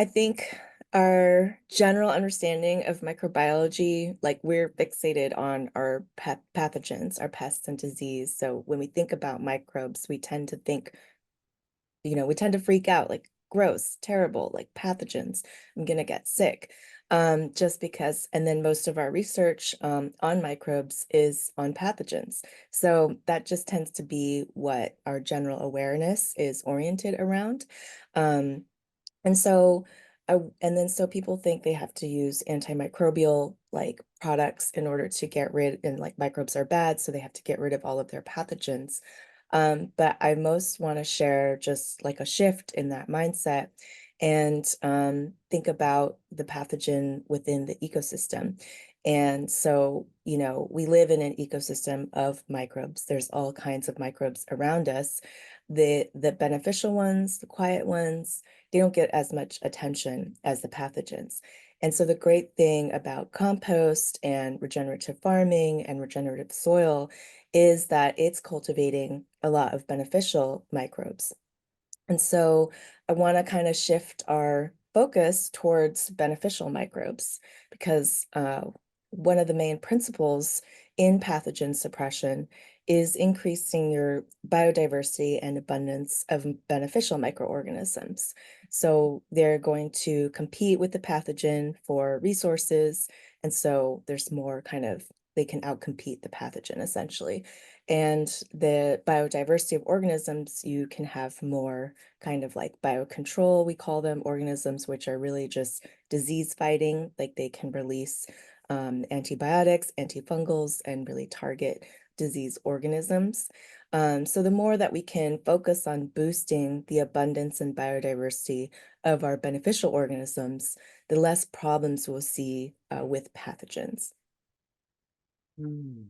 I think our general understanding of microbiology, like we're fixated on our pathogens, our pests and disease. So when we think about microbes, we tend to think, we tend to freak out, like gross, terrible, like pathogens. I'm gonna get sick. Just because, and then most of our research on microbes is on pathogens. So that just tends to be what our general awareness is oriented around. Um, and so, and then so people think they have to use antimicrobial like products in order to get rid, and like microbes are bad, so they have to get rid of all of their pathogens. But I most want to share just like a shift in that mindset and think about the pathogen within the ecosystem. And so, we live in an ecosystem of microbes. There's all kinds of microbes around us. The beneficial ones, the quiet ones, they don't get as much attention as the pathogens. And so the great thing about compost and regenerative farming and regenerative soil is that it's cultivating a lot of beneficial microbes. And so I want to kind of shift our focus towards beneficial microbes because one of the main principles in pathogen suppression is increasing your biodiversity and abundance of beneficial microorganisms. So they're going to compete with the pathogen for resources. And so there's more kind of, they can outcompete the pathogen essentially. And the biodiversity of organisms, you can have more kind of like biocontrol, we call them, organisms which are really just disease fighting, like they can release antibiotics, antifungals, and really target disease organisms. So the more that we can focus on boosting the abundance and biodiversity of our beneficial organisms, the less problems we'll see with pathogens. Mm,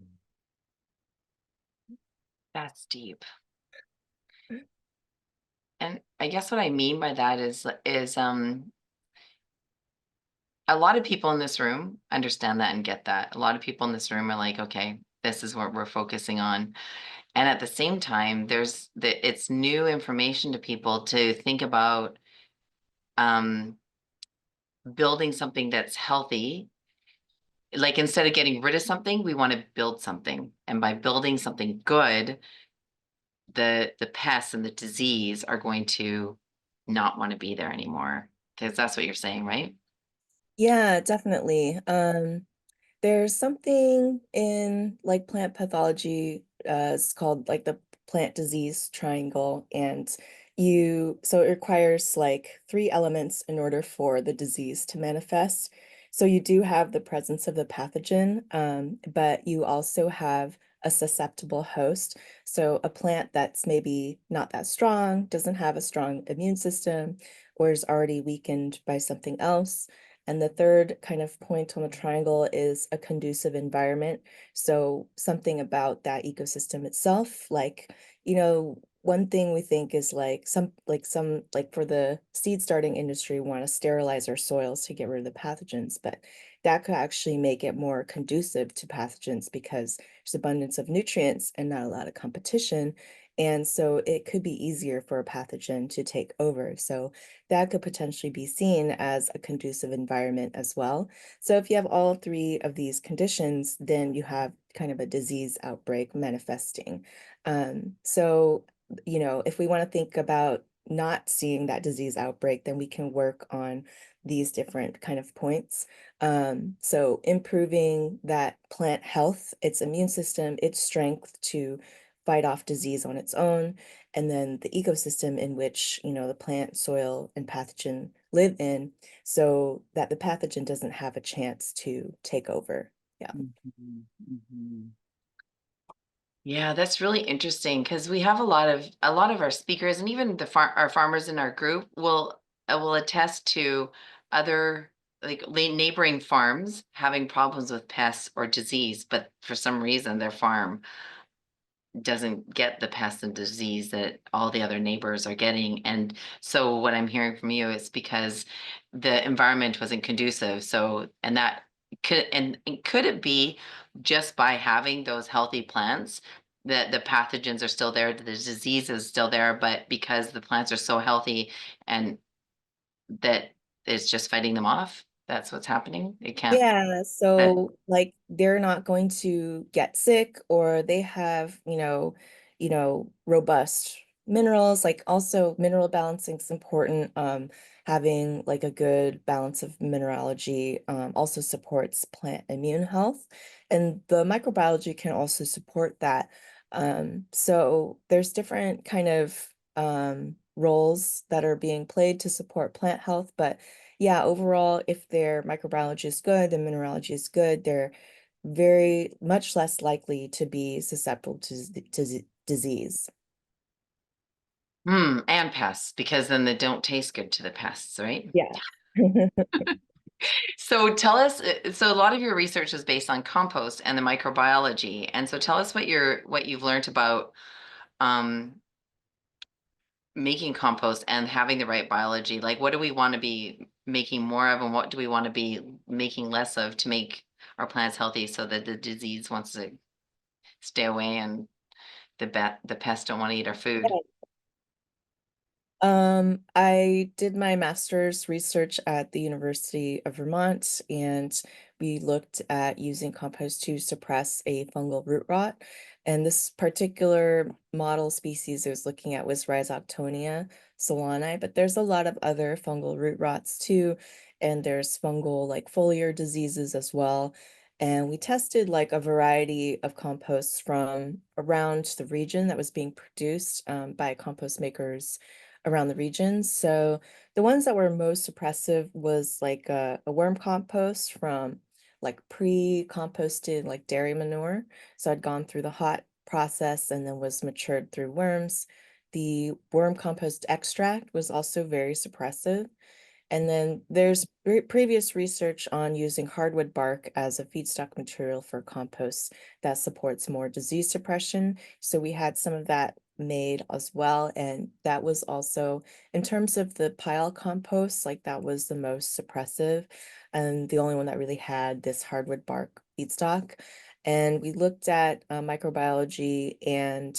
that's deep. And I guess what I mean by that is a lot of people in this room understand that and get that. A lot of people in this room are like, okay, this is what we're focusing on. And at the same time, it's new information to people to think about um building something that's healthy. Like instead of getting rid of something, we want to build something. And by building something good, the pests and the disease are going to not want to be there anymore. Because that's what you're saying, right? Yeah, definitely. There's something in like plant pathology, it's called like the plant disease triangle, and so it requires like three elements in order for the disease to manifest. So you do have the presence of the pathogen, but you also have a susceptible host. So a plant that's maybe not that strong, doesn't have a strong immune system, or is already weakened by something else. And the third kind of point on the triangle is a conducive environment. So something about that ecosystem itself, like, one thing we think is like for the seed starting industry, we want to sterilize our soils to get rid of the pathogens, but that could actually make it more conducive to pathogens because there's abundance of nutrients and not a lot of competition. And so it could be easier for a pathogen to take over. So that could potentially be seen as a conducive environment as well. So if you have all three of these conditions, then you have kind of a disease outbreak manifesting. So, if we want to think about not seeing that disease outbreak, then we can work on these different kind of points. So improving that plant health, its immune system, its strength to fight off disease on its own, and then the ecosystem in which, the plant, soil, and pathogen live in, so that the pathogen doesn't have a chance to take over. Yeah. Mhm, mhm. Yeah, that's really interesting because we have a lot of our speakers and even our farmers in our group will attest to other like neighboring farms having problems with pests or disease, but for some reason their farm doesn't get the pest and disease that all the other neighbors are getting. And so what I'm hearing from you is because the environment wasn't conducive. So, and that and could it be just by having those healthy plants that the pathogens are still there, the disease is still there, but because the plants are so healthy and that it's just fighting them off. That's what's happening. It can't. Yeah, That. so like they're not going to get sick or they have, robust minerals. Like also mineral balancing is important. Having like a good balance of mineralogy also supports plant immune health. And the microbiology can also support that. So there's different kind of roles that are being played to support plant health, but yeah, overall, if their microbiology is good, the mineralogy is good, they're very much less likely to be susceptible to disease. And pests, because then they don't taste good to the pests, right? Yeah. So tell us, so a lot of your research is based on compost and the microbiology. And so tell us what you've learned about um, making compost and having the right biology. Like, what do we want to be making more of, and what do we want to be making less of to make our plants healthy so that the disease wants to stay away and the pests don't want to eat our food. I did my master's research at the University of Vermont, and we looked at using compost to suppress a fungal root rot. And this particular model species I was looking at was Rhizoctonia solani, but there's a lot of other fungal root rots too, and there's fungal like foliar diseases as well. And we tested like a variety of composts from around the region that was being produced by compost makers around the region. So the ones that were most suppressive was like a worm compost from like pre-composted like dairy manure. So I'd gone through the hot process and then was matured through worms. The worm compost extract was also very suppressive. And then there's previous research on using hardwood bark as a feedstock material for compost that supports more disease suppression. So we had some of that made as well. And that was also, in terms of the pile compost, like that was the most suppressive and the only one that really had this hardwood bark feedstock. And we looked at microbiology and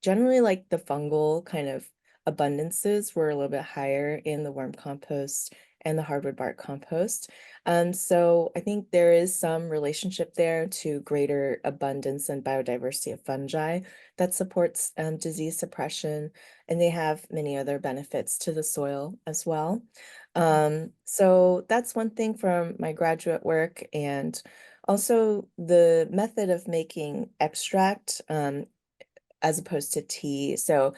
generally like the fungal kind of abundances were a little bit higher in the worm compost and the hardwood bark compost. So I think there is some relationship there to greater abundance and biodiversity of fungi that supports disease suppression, and they have many other benefits to the soil as well. So that's one thing from my graduate work, and also the method of making extract as opposed to tea. So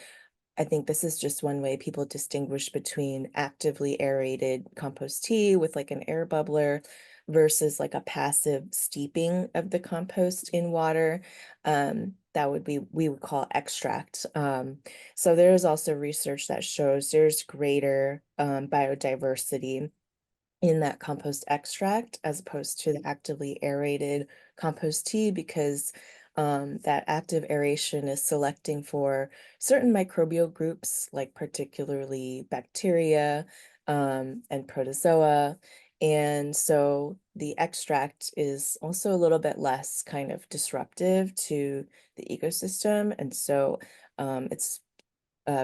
I think this is just one way people distinguish between actively aerated compost tea with like an air bubbler versus like a passive steeping of the compost in water. That would be, we would call extract. So there's also research that shows there's greater biodiversity in that compost extract as opposed to the actively aerated compost tea because that active aeration is selecting for certain microbial groups, like particularly bacteria and protozoa. And so the extract is also a little bit less kind of disruptive to the ecosystem. And so it's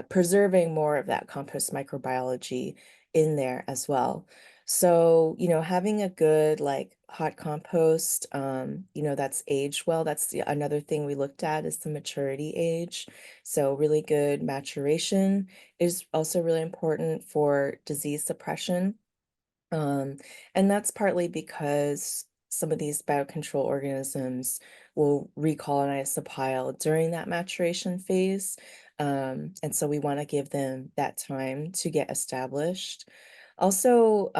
preserving more of that compost microbiology in there as well. So, having a good like hot compost, that's aged well. That's another thing we looked at is the maturity age. So really good maturation is also really important for disease suppression. Um, and that's partly because some of these biocontrol organisms will recolonize the pile during that maturation phase. And so we want to give them that time to get established. Also,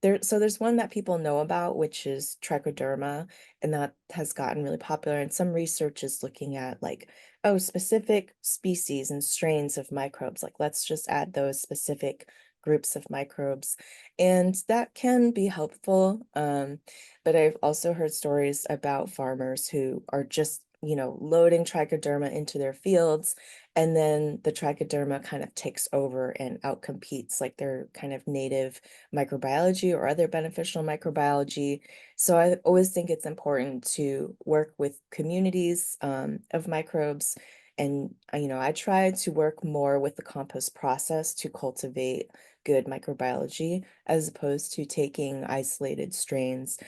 there's one that people know about, which is trichoderma, and that has gotten really popular. And some research is looking at like, oh, specific species and strains of microbes. Like, let's just add those specific groups of microbes. And that can be helpful. But I've also heard stories about farmers who are just, loading trichoderma into their fields, and then the trichoderma kind of takes over and outcompetes like their kind of native microbiology or other beneficial microbiology. So I always think it's important to work with communities of microbes And, I try to work more with the compost process to cultivate good microbiology as opposed to taking isolated strains,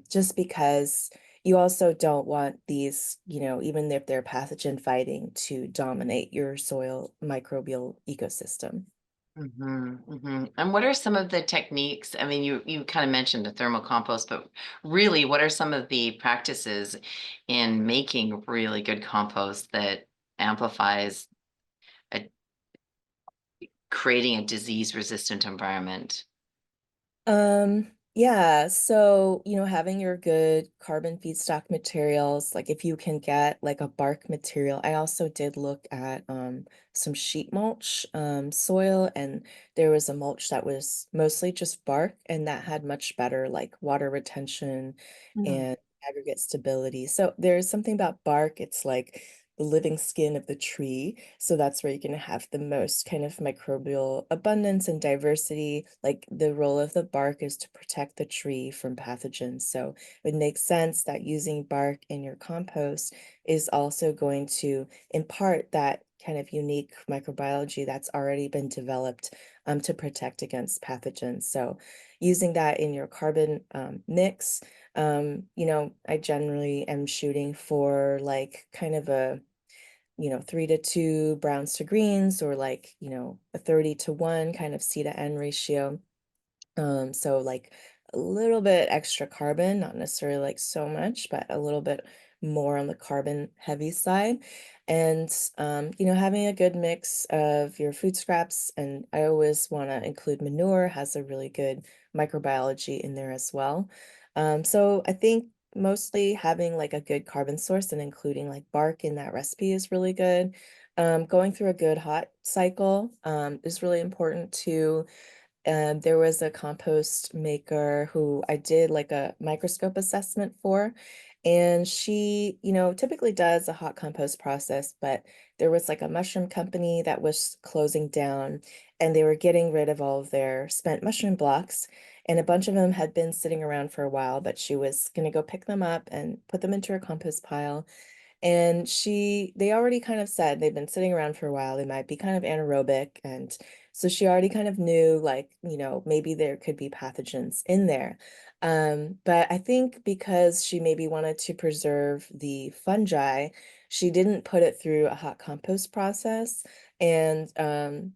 just because you also don't want these, even if they're pathogen fighting, to dominate your soil microbial ecosystem. And what are some of the techniques? I mean, you kind of mentioned a thermal compost, but really, what are some of the practices in making really good compost that amplifies a, creating a disease-resistant environment? Yeah, so, having your good carbon feedstock materials, like if you can get like a bark material. I also did look at some sheet mulch soil, and there was a mulch that was mostly just bark, and that had much better like water retention Mm. and aggregate stability. So there's something about bark, it's like the living skin of the tree. So that's where you're going to have the most kind of microbial abundance and diversity. Like the role of the bark is to protect the tree from pathogens. So it makes sense that using bark in your compost is also going to impart that kind of unique microbiology that's already been developed to protect against pathogens. So using that in your carbon mix, I generally am shooting for like kind of a 3 to 2 browns to greens, or like, a 30 to 1 kind of C to N ratio. So like a little bit extra carbon, not necessarily like so much, but a little bit more on the carbon heavy side. And having a good mix of your food scraps, and I always want to include manure, has a really good microbiology in there as well. So I think mostly having like a good carbon source and including like bark in that recipe is really good. Going through a good hot cycle is really important too. There was a compost maker who I did like a microscope assessment for, and she, typically does a hot compost process, but there was like a mushroom company that was closing down, and they were getting rid of all of their spent mushroom blocks, and a bunch of them had been sitting around for a while, but she was going to go pick them up and put them into her compost pile. And they already kind of said they've been sitting around for a while. They might be kind of anaerobic. And so she already kind of knew, like, maybe there could be pathogens in there. But I think because she maybe wanted to preserve the fungi, she didn't put it through a hot compost process. And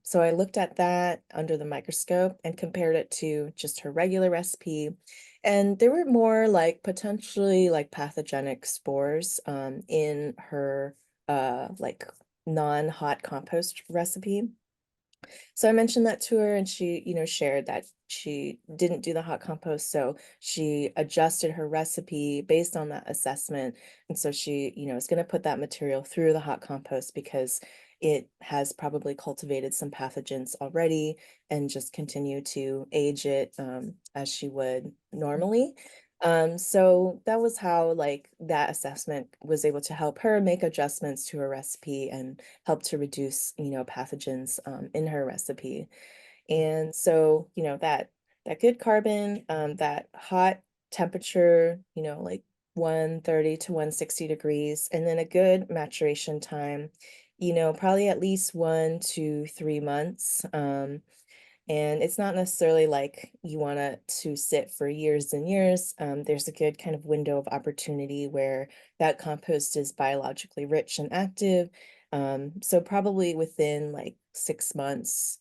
so I looked at that under the microscope and compared it to just her regular recipe. And there were more like potentially like pathogenic spores in her like non-hot compost recipe. So I mentioned that to her, and she, shared that she didn't do the hot compost, so she adjusted her recipe based on that assessment. And so she, is going to put that material through the hot compost because it has probably cultivated some pathogens already, and just continue to age it as she would normally. So that was how like that assessment was able to help her make adjustments to her recipe and help to reduce, pathogens in her recipe. And so, that good carbon, that hot temperature, like 130 to 160 degrees, and then a good maturation time, probably at least 1 to 3 months. And it's not necessarily like you want it to sit for years and years. There's a good kind of window of opportunity where that compost is biologically rich and active. So probably within like 6 months,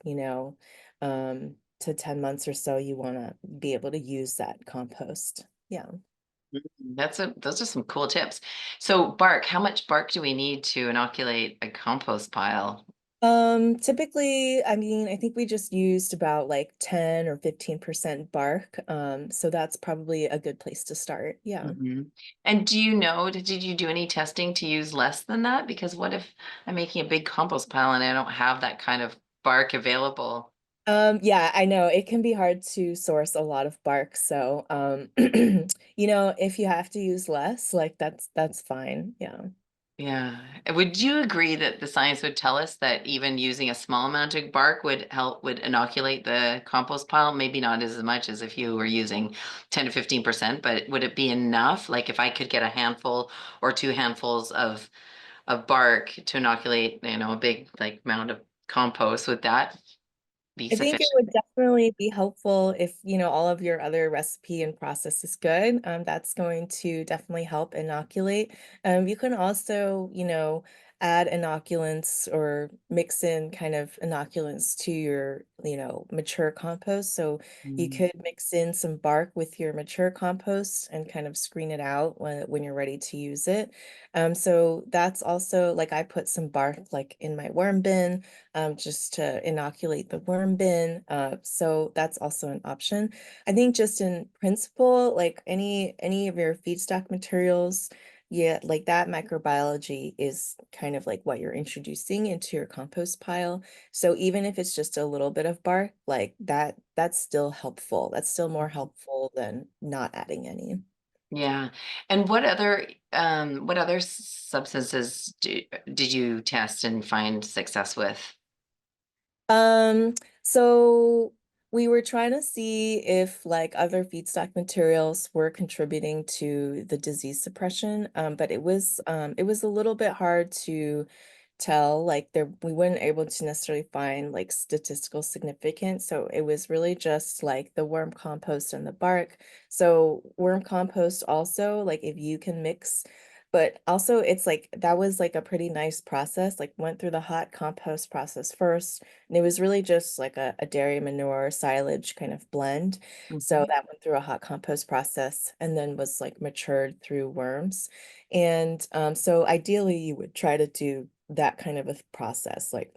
to 10 months or so, you want to be able to use that compost. Yeah. Those are some cool tips. So bark, how much bark do we need to inoculate a compost pile? Typically, I mean, I think we just used about like 10 or 15% bark. So that's probably a good place to start. Yeah. And do you know, did you do any testing to use less than that? Because what if I'm making a big compost pile and I don't have that kind of bark available? Yeah, I know it can be hard to source a lot of bark. So, if you have to use less, like that's fine. Yeah. Yeah. Would you agree that the science would tell us that even using a small amount of bark would inoculate the compost pile? Maybe not as much as if you were using 10 to 15%, but would it be enough? Like if I could get a handful or two handfuls of of bark to inoculate, a big like mound of compost. Would that be I think it sufficient? would definitely be helpful if, all of your other recipe and process is good. That's going to definitely help inoculate. You can also, add inoculants or mix in kind of inoculants to your, mature compost. So you Mm, could mix in some bark with your mature compost and kind of screen it out when you're ready to use it. So that's also like I put some bark like in my worm bin just to inoculate the worm bin. So that's also an option. I think just in principle, like any of your feedstock materials, yeah, like that microbiology is kind of like what you're introducing into your compost pile. So even if it's just a little bit of bark, like that's still helpful. That's still more mhm. helpful than not adding any. Yeah. And what other substances did you test and find success with? Um, so we were trying to see if like other feedstock materials were contributing to the disease suppression, but it was a little bit hard to tell. Like there, we weren't able to necessarily find like statistical significance. So it was really just like the worm compost and the bark. So worm compost also, like if you can mix. But also, it's like that was like a pretty nice process. Like went through the hot compost process first, and it was really just like a dairy manure silage kind of blend. So Mhm. that went through a hot compost process and then was like matured through worms. And so ideally you would try to do that kind of a process, like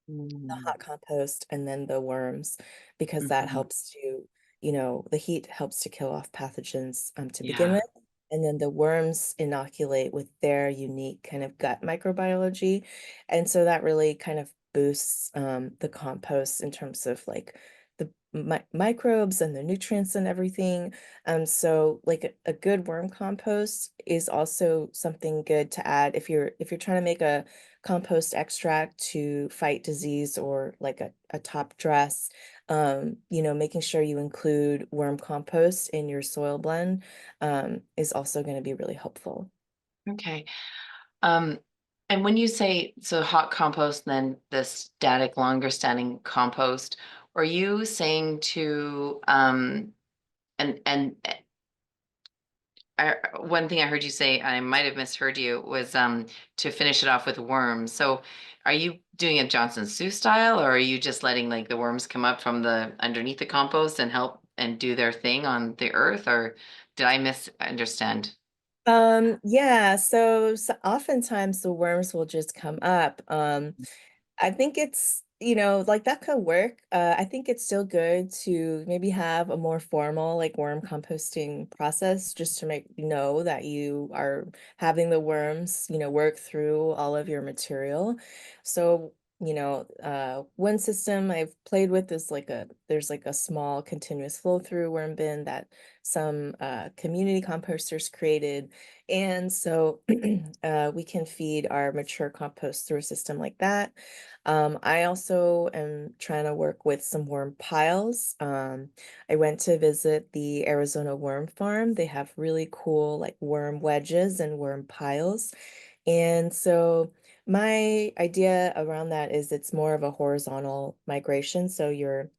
the Mm, hot compost and then the worms, because that mhm. helps to, the heat helps to kill off pathogens to begin Yeah. with. And then the worms inoculate with their unique kind of gut microbiology. And so that really kind of boosts the compost in terms of like the microbes and the nutrients and everything. So like a good worm compost is also something good to add if you're trying to make a compost extract to fight disease or like a top dress. Making sure you include worm compost in your soil blend is also going to be really helpful. Okay. Um, and when you say so hot compost, then the static, longer standing compost, are you saying to and one thing I heard you say, I might have misheard you, was to finish it off with worms. So are you doing a Johnson Sue style, or are you just letting like the worms come up from the underneath the compost and help and do their thing on the earth, or did I misunderstand? Yeah, so oftentimes the worms will just come up. I think it's, like that could work. I think it's still good to maybe have a more formal, like worm composting process just to make you know that you are having the worms, work through all of your material. So, one system I've played with is there's like a small continuous flow through worm bin that some community composters created. And so we can feed our mature compost through a system like that. I also am trying to work with some worm piles. I went to visit the Arizona worm farm. They have really cool like worm wedges and worm piles. And so my idea around that is it's more of a horizontal migration. So you're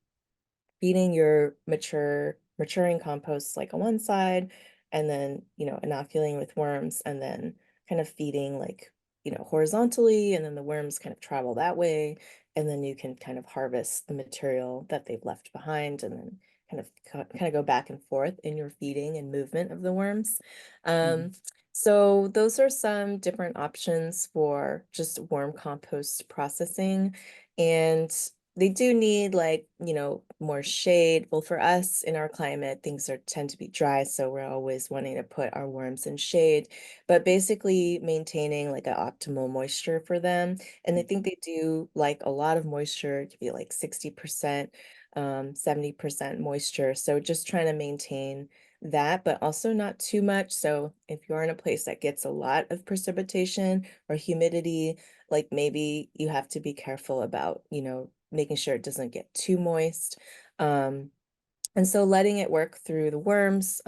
feeding your maturing compost like on one side and then inoculating with worms and then kind of feeding like horizontally, and then the worms kind of travel that way, and then you can kind of harvest the material that they've left behind and then kind of go back and forth in your feeding and movement of the worms. Mhm. So those are some different options for just worm compost processing. And they do need like, more shade. Well, for us in our climate, things are tend to be dry, so we're always wanting to put our worms in shade, but basically maintaining like an optimal moisture for them. And I think they do like a lot of moisture to be like 60%, 70% moisture. So just trying to maintain that, but also not too much. So if you're in a place that gets a lot of precipitation or humidity, like maybe you have to be careful about, making sure it doesn't get too moist. Um, and so letting it work through the worms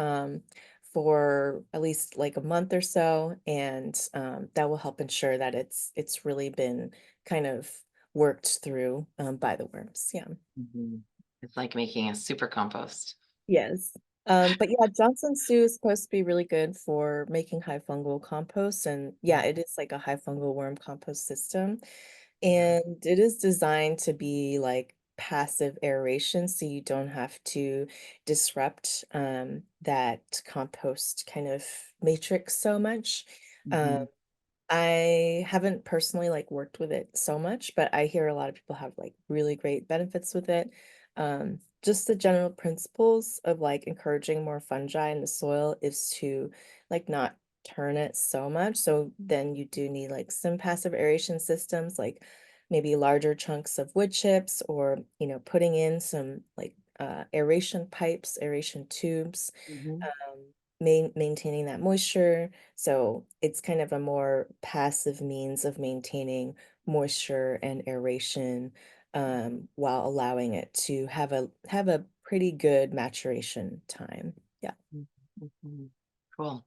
for at least like a month or so, and that will help ensure that it's really been kind of worked through by the worms. Yeah. Mhm. It's like making a super compost. Yes. But yeah, Johnson stew is supposed to be really good for making high fungal compost. And yeah, it is like a high fungal worm compost system. Yeah. And it is designed to be like passive aeration, so you don't have to disrupt that compost kind of matrix so much. Um, Mhm. I haven't personally like worked with it so much, but I hear a lot of people have like really great benefits with it. Just the general principles of like encouraging more fungi in the soil is to like not turn it so much. So then you do need like some passive aeration systems, like maybe larger chunks of wood chips or, putting in some like aeration pipes, aeration tubes, Mhm. maintaining that moisture. So it's kind of a more passive means of maintaining moisture and aeration while allowing it to have a pretty good maturation time. Yeah. Mhm. Mhm. Cool.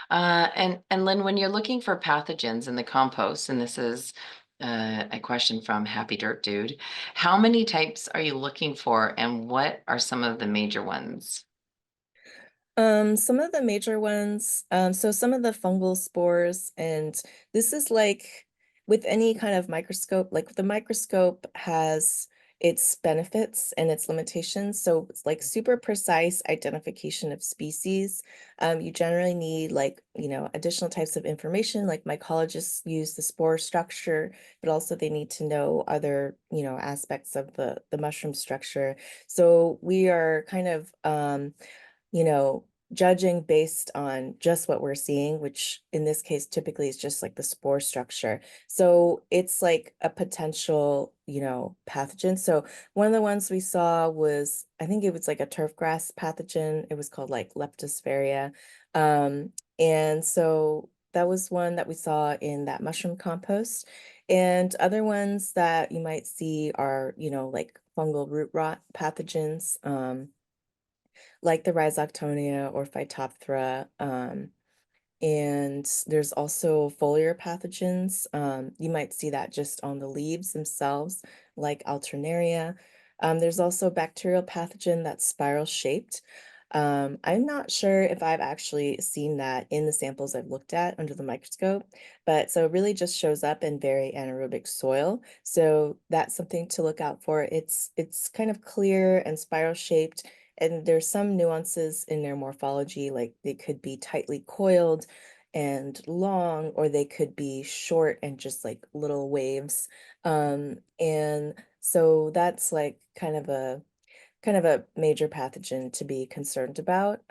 And Lynn, when you're looking for pathogens in the compost, and this is a question from Happy Dirt Dude, how many types are you looking for, and what are some of the major ones? Some of the major ones, so some of the fungal spores, and this is like with any kind of microscope, like the microscope has its benefits and its limitations. So it's like super precise identification of species. You generally need like, additional types of information, like mycologists use the spore structure, but also they need to know other, aspects of the mushroom structure. So we are kind of you know, judging based on just what we're seeing, which in this case typically is just like the spore structure. So it's like a potential, pathogen. So one of the ones we saw was, I think it was like a turf grass pathogen. It was called like leptosphaeria. And so that was one that we saw in that mushroom compost. And other ones that you might see are, like fungal root rot pathogens. Like the Rhizoctonia or Phytophthora. And there's also foliar pathogens. You might see that just on the leaves themselves, like Alternaria. There's also a bacterial pathogen that's spiral shaped. I'm not sure if I've actually seen that in the samples I've looked at under the microscope, but so it really just shows up in very anaerobic soil. So that's something to look out for. It's kind of clear and spiral shaped, and there's some nuances in their morphology, like they could be tightly coiled and long, or they could be short and just like little waves. And so that's like kind of a major pathogen to be concerned about.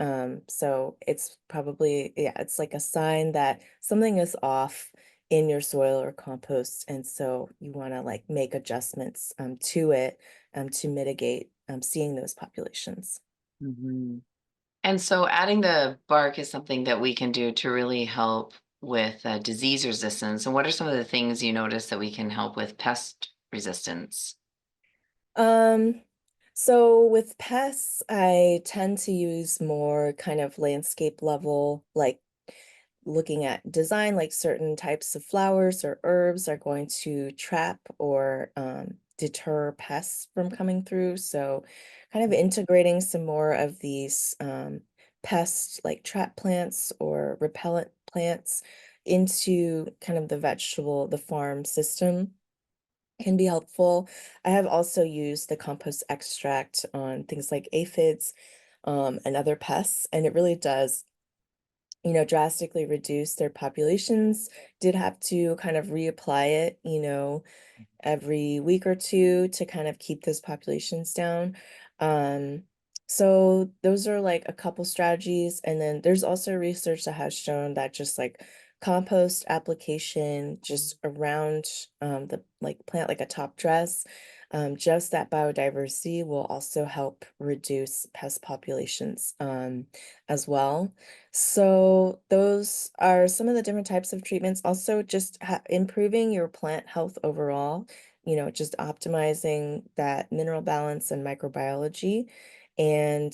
So it's probably, yeah, it's like a sign that something is off in your soil or compost. And so you want to like make adjustments to it to mitigate seeing those populations. Mhm. And so adding the bark is something that we can do to really help with disease resistance. And what are some of the things you notice that we can help with pest resistance? Um, so with pests, I tend to use more kind of landscape level, like looking at design, like certain types of flowers or herbs are going to trap or deter pests from coming through. So kind of integrating some more of these pest like trap plants or repellent plants into kind of the farm system can be helpful. I have also used the compost extract on things like aphids and other pests, and it really does, drastically reduce their populations. Did have to kind of reapply it, every week or two to kind of keep those populations down. Um, so those are like a couple strategies. And then there's also research that has shown that just like compost application just around the like plant like a top dress, just that biodiversity will also help reduce pest populations as well. So those are some of the different types of treatments. Also, just improving your plant health overall, just optimizing that mineral balance and microbiology. and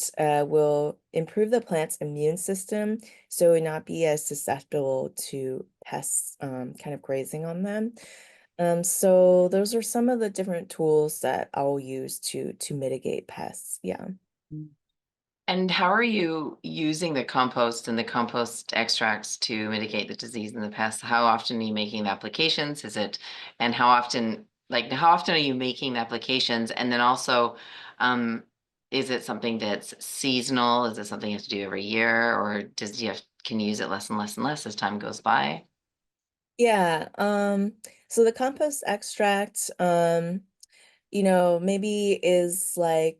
will improve the plant's immune system so it not be as susceptible to pests kind of grazing on them. So those are some of the different tools that I'll use to mitigate pests. Yeah. And how are you using the compost and the compost extracts to mitigate the disease and the pests? How often are you making the applications? And how often are you making the applications? And then also, um, is it something that's seasonal? Is it something you have to do every year, or can you use it less and less and less as time goes by? Yeah. So the compost extract, maybe is like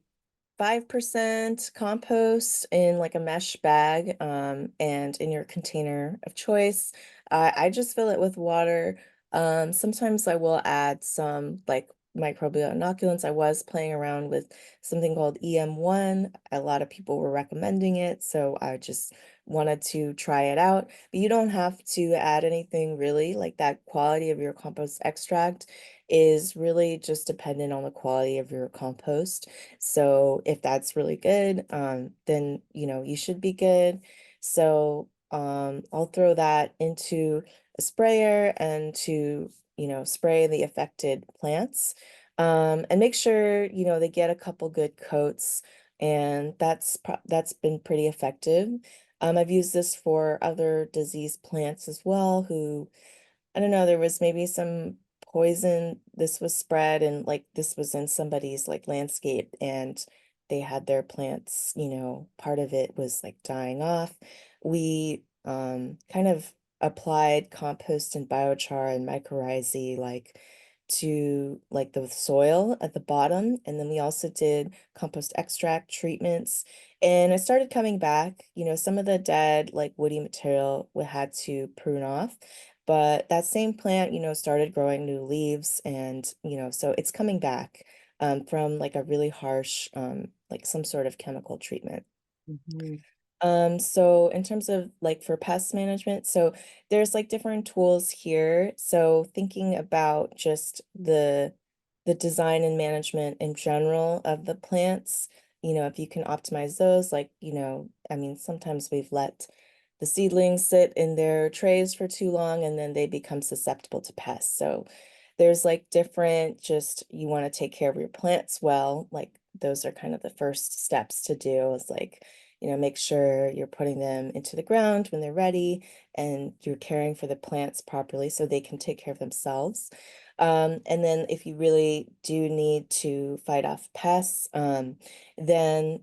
5% compost in like a mesh bag, and in your container of choice. I just fill it with water. Sometimes I will add some like microbial inoculants. I was playing around with something called EM1. A lot of people were recommending it, so I just wanted to try it out. But you don't have to add anything really. Like that quality of your compost extract is really just dependent on the quality of your compost. So if that's really good, then you should be good. So I'll throw that into a sprayer and to spray the affected plants, and make sure they get a couple good coats, and that's been pretty effective. I've used this for other diseased plants as well who I don't know, there was maybe some poison. This was spread and like this was in somebody's like landscape and they had their plants, part of it was like dying off. We kind of applied compost and biochar and mycorrhizae like to like the soil at the bottom, and then we also did compost extract treatments, and it started coming back. Some of the dead like woody material we had to prune off, but that same plant, started growing new leaves, and, so it's coming back from like a really harsh, like some sort of chemical treatment. Mhm. So in terms of like for pest management, so there's like different tools here. So thinking about just the design and management in general of the plants, if you can optimize those, like, I mean, sometimes we've let the seedlings sit in their trays for too long and then they become susceptible to pests. So there's like different, just you want to take care of your plants well, like those are kind of the first steps to do is like make sure you're putting them into the ground when they're ready and you're caring for the plants properly so they can take care of themselves. And then if you really do need to fight off pests, then,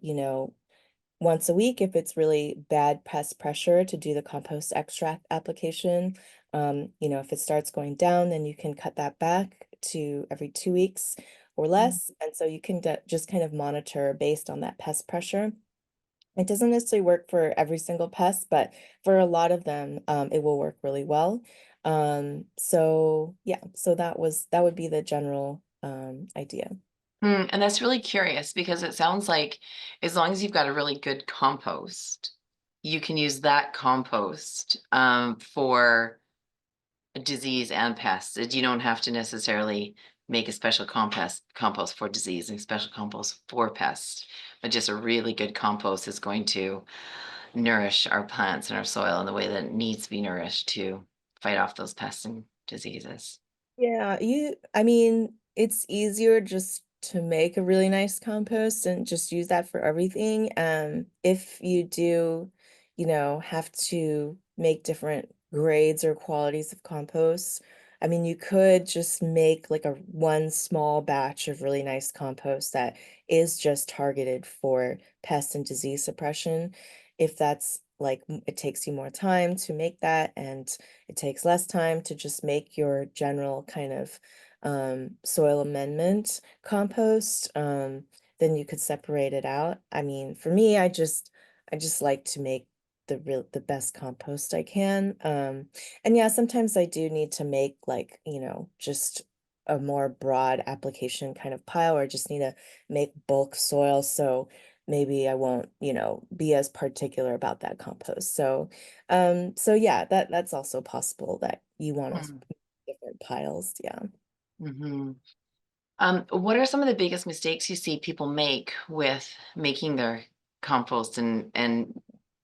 once a week, if it's really bad pest pressure, to do the compost extract application. If it starts going down, then you can cut that back to every 2 weeks or less. And so you can just kind of monitor based on that pest pressure. It doesn't necessarily work for every single pest, but for a lot of them, it will work really well. So yeah, so that would be the general idea. And that's really curious because it sounds like as long as you've got a really good compost, you can use that compost for disease and pests. You don't have to necessarily make a special compost for disease and special compost for pests, but just a really good compost is going to nourish our plants and our soil in the way that it needs to be nourished to fight off those pests and diseases. Yeah, I mean, it's easier just to make a really nice compost and just use that for everything. If you do, have to make different grades or qualities of compost, I mean, you could just make like a one small batch of really nice compost that is just targeted for pest and disease suppression. If that's like it takes you more time to make that and it takes less time to just make your general kind of soil amendment compost. Then you could separate it out. I mean, for me, I just like to make the best compost I can. And yeah, sometimes I do need to make like, just a more broad application kind of pile, or just need to make bulk soil. So maybe I won't, be as particular about that compost. So yeah, that's also possible that you want to Mm. different piles. Yeah. Mhm. What are some of the biggest mistakes you see people make with making their compost and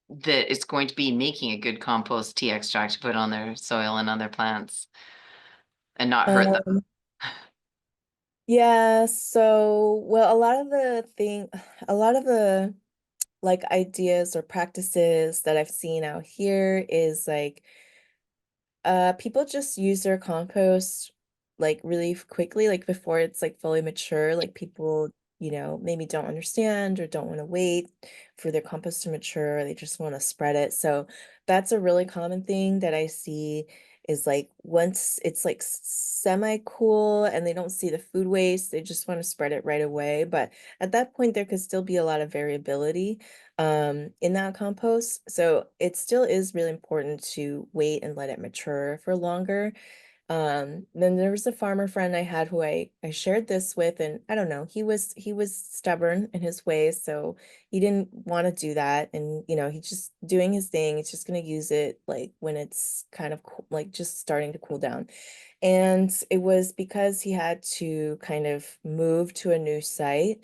that it's going to be making a good compost tea extract to put on their soil and on their plants and not hurt them? Um, yeah, so well, a lot of the like ideas or practices that I've seen out here is like people just use their compost like really quickly, like before it's like fully mature. Like people, maybe don't understand or don't want to wait for their compost to mature. They just want to spread it. So that's a really common thing that I see is like once it's like semi-cool and they don't see the food waste, they just want to spread it right away. But at that point, there could still be a lot of variability in that compost. So it still is really important to wait and let it mature for longer. Then there was a farmer friend I had who I shared this with, and I don't know, he was stubborn in his ways, so he didn't want to do that, and he's just doing his thing. He's just gonna use it like when it's kind of cool, like just starting to cool down. And it was because he had to kind of move to a new site,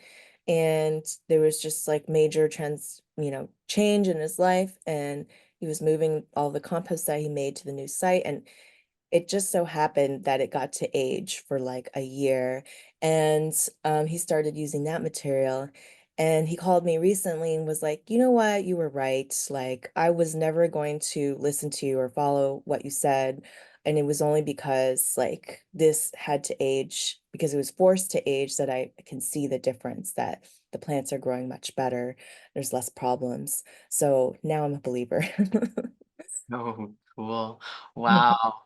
and there was just like major change in his life, and he was moving all the compost that he made to the new site, and it just so happened that it got to age for like a year, and he started using that material. And he called me recently and was like, you know what, you were right. Like, I was never going to listen to you or follow what you said. And it was only because like this had to age, because it was forced to age, that I can see the difference, that the plants are growing much better. There's less problems. So now I'm a believer. Oh, cool. Wow.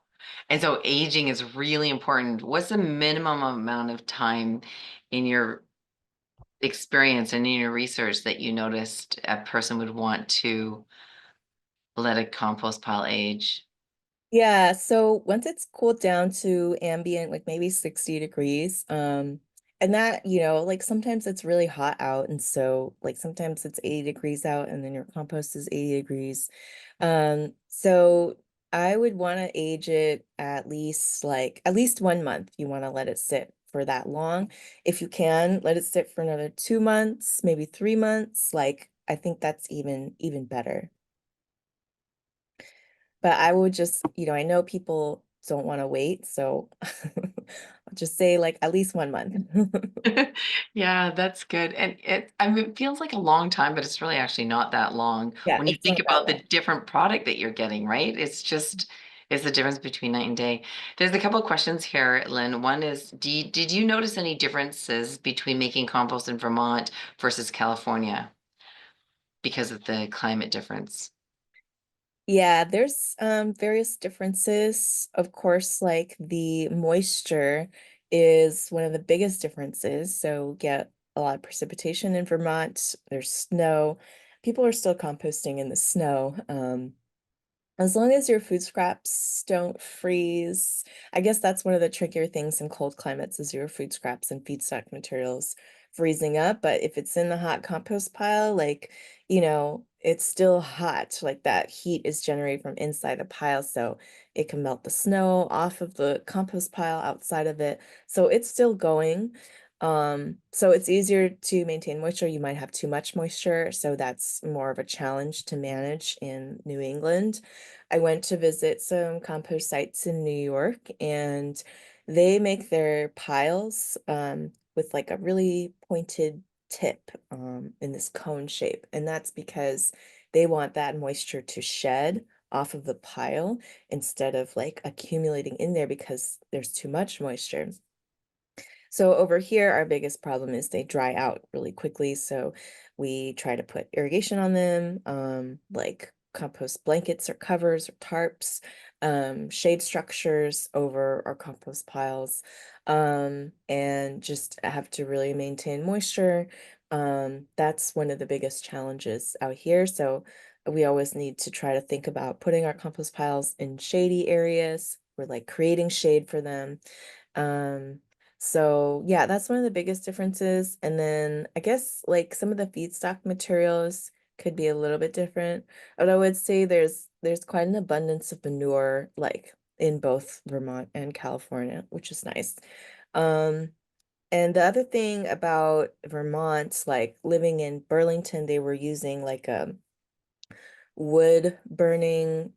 And so aging is really important. What's the minimum amount of time in your experience and in your research that you noticed a person would want to let a compost pile age? Yeah, so once it's cooled down to ambient, like maybe 60 degrees, and that, like sometimes it's really hot out, and so like sometimes it's 80 degrees out, and then your compost is 80 degrees. So I would want to age it at least 1 month. You want to let it sit for that long. If you can, let it sit for another 2 months, maybe 3 months. Like I think that's even better. But I would just, I know people don't want to wait, so I'll just say like at least 1 month. Yeah, that's good. And I mean, it feels like a long time, but it's really actually not that long Yeah, when you it's think not that about the long. different product that you're getting, right? It's the difference between night and day. There's a couple of questions here, Lynn. One is, did you notice any differences between making compost in Vermont versus California because of the climate difference? Yeah, there's various differences. Of course, like the moisture is one of the biggest differences. So get a lot of precipitation in Vermont. There's snow. People are still composting in the snow. As long as your food scraps don't freeze, I guess that's one of the trickier things in cold climates is your food scraps and feedstock materials freezing up. But if it's in the hot compost pile, like, it's still hot. Like that heat is generated from inside the pile, so it can melt the snow off of the compost pile outside of it. So it's still going. So it's easier to maintain moisture. You might have too much moisture, so that's more of a challenge to manage in New England. I went to visit some compost sites in New York, and they make their piles with like a really pointed tip in this cone shape. And that's because they want that moisture to shed off of the pile instead of like accumulating in there because there's too much moisture. So over here, our biggest problem is they dry out really quickly. So we try to put irrigation on them, like compost blankets or covers or tarps, shade structures over our compost piles, and just have to really maintain moisture. That's one of the biggest challenges out here. So we always need to try to think about putting our compost piles in shady areas. We're like creating shade for them. Um, so yeah, that's one of the biggest differences. And then I guess like some of the feedstock materials could be a little bit different. But I would say there's quite an abundance of manure like in both Vermont and California, which is nice. Um, And the other thing about Vermont, like living in Burlington, they were using like a wood burning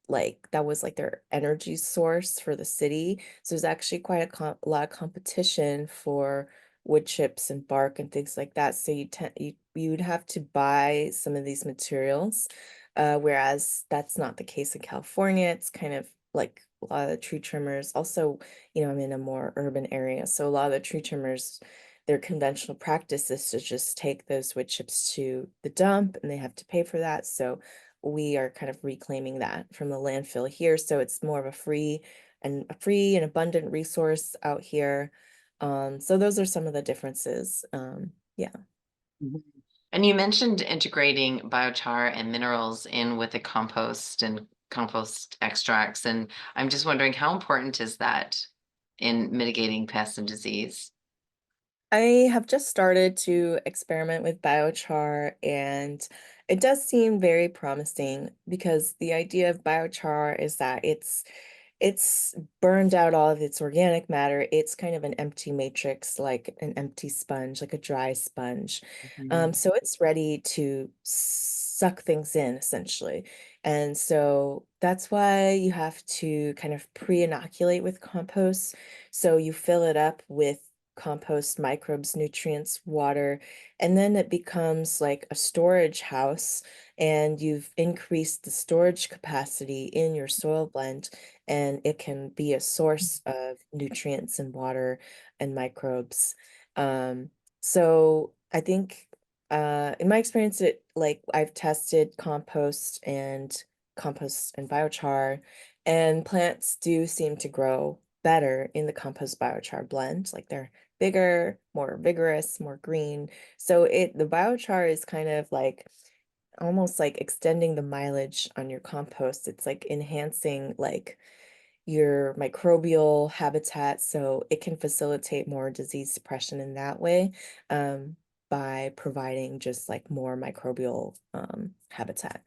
like that was like their energy source for the city. So there's actually quite a lot of competition for wood chips and bark and things like that. So you would have to buy some of these materials, whereas that's not the case in California. It's kind of like a lot of the tree trimmers. Also, I'm in a more urban area, so a lot of the tree trimmers. Their conventional practice is to just take those wood chips to the dump and they have to pay for that. So we are kind of reclaiming that from the landfill here. So it's more of a free and abundant resource out here. So those are some of the differences. Yeah. Mhm. And you mentioned integrating biochar and minerals in with the compost and compost extracts. And I'm just wondering, how important is that in mitigating pests and disease? I have just started to experiment with biochar, and it does seem very promising because the idea of biochar is that it's burned out all of its organic matter. It's kind of an empty matrix, like an empty sponge, like a dry sponge. Mhm. So it's ready to suck things in, essentially. And so that's why you have to kind of pre-inoculate with compost. So you fill it up with compost, microbes, nutrients, water, and then it becomes like a storage house, and you've increased the storage capacity in your soil blend, and it can be a source of nutrients and water and microbes. Um, so I think in my experience, I've tested compost and biochar, and plants do seem to grow better in the compost biochar blend. Like they're bigger, more vigorous, more green. So the biochar is kind of like almost like extending the mileage on your compost. It's like enhancing like your microbial habitat so it can facilitate more disease suppression in that way, um, by providing just like more microbial habitat.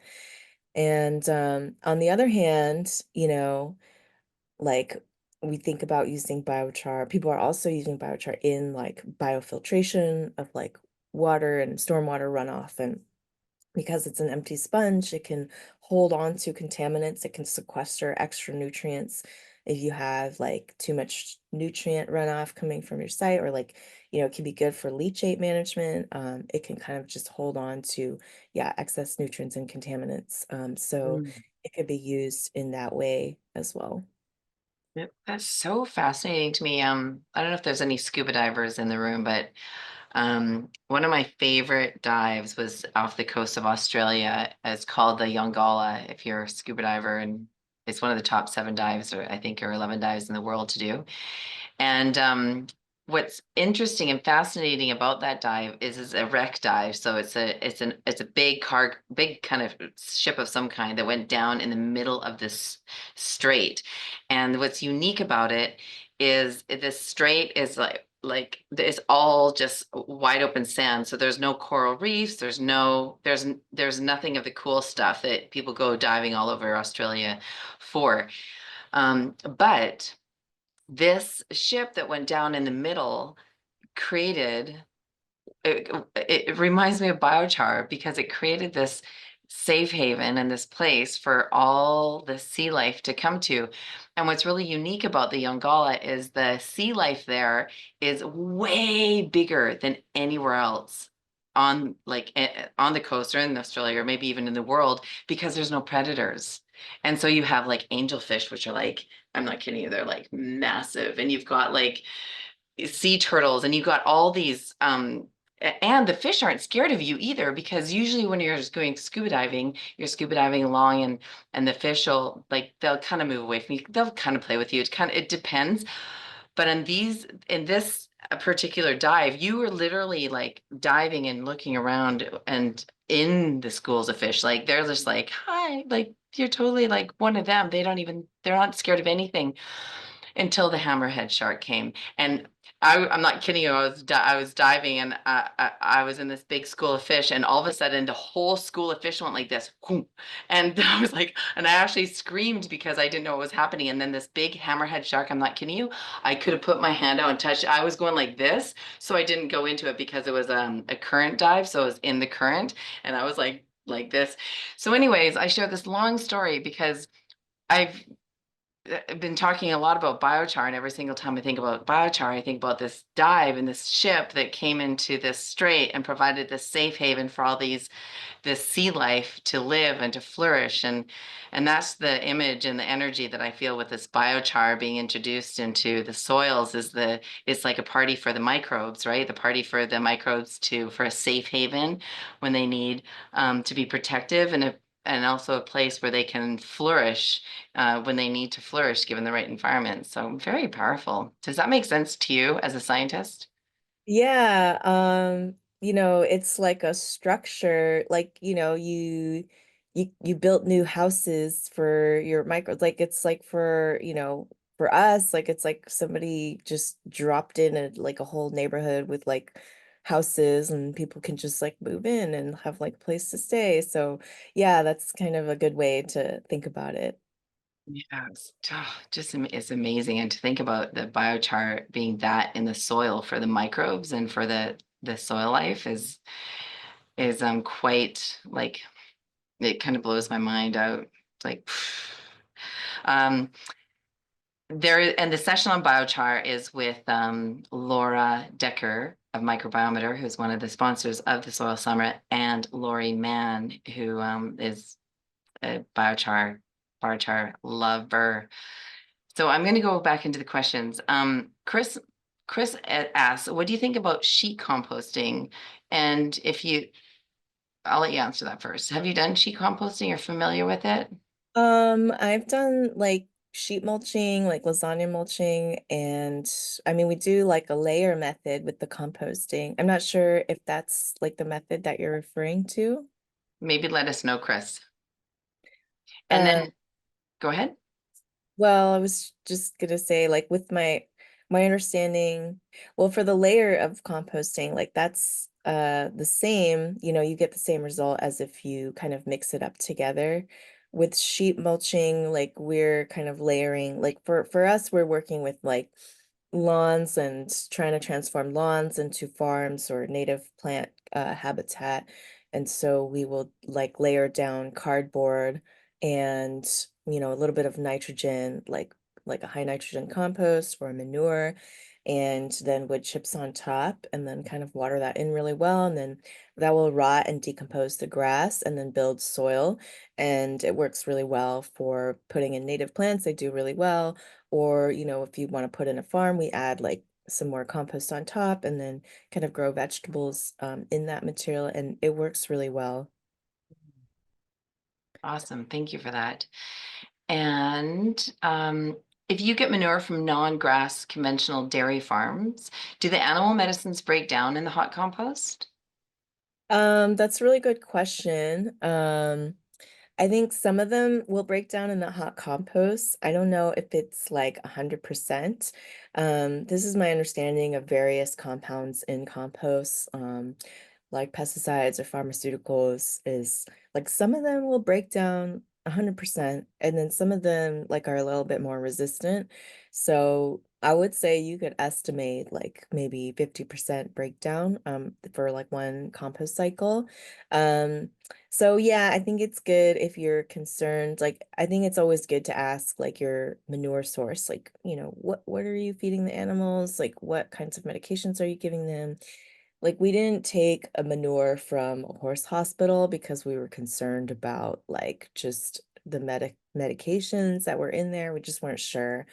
And on the other hand, like we think about using biochar, people are also using biochar in like biofiltration of like water and stormwater runoff. And because it's an empty sponge, it can hold on to contaminants, it can sequester extra nutrients. If you have like too much nutrient runoff coming from your site, or like, it can be good for leachate management. It can kind of just hold on to, yeah, excess nutrients and contaminants. So Mm. it could be used in that way as well. Yep, that's so fascinating to me. I don't know if there's any scuba divers in the room, but one of my favorite dives was off the coast of Australia. It's called the Yongala, if you're a scuba diver, and it's one of the top 7 dives, or I think, or 11 dives in the world to do. And what's interesting and fascinating about that dive is it's a wreck dive. So it's a big kind of ship of some kind that went down in the middle of this strait. And what's unique about it is this strait is like it's all just wide open sand. So there's no coral reefs, there's nothing of the cool stuff that people go diving all over Australia for. But this ship that went down in the middle created it reminds me of biochar because it created this safe haven and this place for all the sea life to come to. And what's really unique about the Yongala is the sea life there is way bigger than anywhere else on on the coast or in Australia or maybe even in the world because there's no predators. And so you have like angelfish, which are like, I'm not kidding you, they're like massive. And you've got like sea turtles and you've got all these and the fish aren't scared of you either because usually when you're just going scuba diving, you're scuba diving along and the fish will like they'll kind of move away from you. They'll kind of play with you. It depends. But in this particular dive, you were literally like diving and looking around and in the schools of fish. Like they're just like, hi, like you're totally like one of them. They're not scared of anything until the hammerhead shark came. And I'm not kidding you. I was diving and I was in this big school of fish, and all of a sudden the whole school of fish went like this, whoom. And I was like, and I actually screamed because I didn't know what was happening. And then this big hammerhead shark, I'm not kidding you, I could have put my hand out and touched it. I was going like this, so I didn't go into it because it was a current dive, so it was in the current, and I was like this. So, anyways, I shared this long story because I've been talking a lot about biochar, and every single time I think about biochar, I think about this dive and this ship that came into this strait and provided this safe haven for all this sea life to live and to flourish. And that's the image and the energy that I feel with this biochar being introduced into the soils is it's like a party for the microbes, right? The party for the microbes for a safe haven when they need to be protective, and also a place where they can flourish when they need to flourish given the right environment. So very powerful. Does that make sense to you as a scientist? Yeah, it's like a structure, like, you built new houses for your micro, like it's like for, for us, like it's like somebody just dropped in like a whole neighborhood with like houses and people can just like move in and have like a place to stay. So yeah, that's kind of a good way to think about it. Yeah, it's amazing. And to think about the biochar being that in the soil for the microbes and for the soil life is quite like it kind of blows my mind out. It's like um there and the session on biochar is with Laura Decker of Microbiometer, who's one of the sponsors of the Soil Summit, and Lori Mann, who is a biochar lover. So I'm going to go back into the questions. Chris asks, what do you think about sheet composting? And I'll let you answer that first. Have you done sheet composting? You're familiar with it? I've done like sheet mulching, like lasagna mulching, and I mean we do like a layer method with the composting. I'm not sure if that's like the method that you're referring to. Maybe let us know, Chris. And Uh, then go ahead. Well, I was just gonna say, like with my understanding, well, for the layer of composting, like that's the same, you get the same result as if you kind of mix it up together. With sheet mulching, like we're kind of layering, like for us, we're working with like lawns and trying to transform lawns into farms or native plant habitat. And so we will like layer down cardboard and a little bit of nitrogen, like a high nitrogen compost or a manure, and then wood chips on top, and then kind of water that in really well, and then that will rot and decompose the grass and then build soil. And it works really well for putting in native plants. They do really well. Or, if you want to put in a farm, we add like some more compost on top and then kind of grow vegetables in that material, and it works really well. Awesome. Thank you for that. And if you get manure from non-grass conventional dairy farms, do the animal medicines break down in the hot compost? That's a really good question. I think some of them will break down in the hot compost. I don't know if it's like 100%. This is my understanding of various compounds in compost, like pesticides or pharmaceuticals, is like some of them will break down 100%, and then some of them like are a little bit more resistant. So I would say you could estimate like maybe 50% breakdown for like one compost cycle. Um, so yeah, I think it's good if you're concerned. Like I think it's always good to ask like your manure source, like, what are you feeding the animals? Like what kinds of medications are you giving them? Like we didn't take a manure from a horse hospital because we were concerned about like just the medications that were in there. We just weren't sure.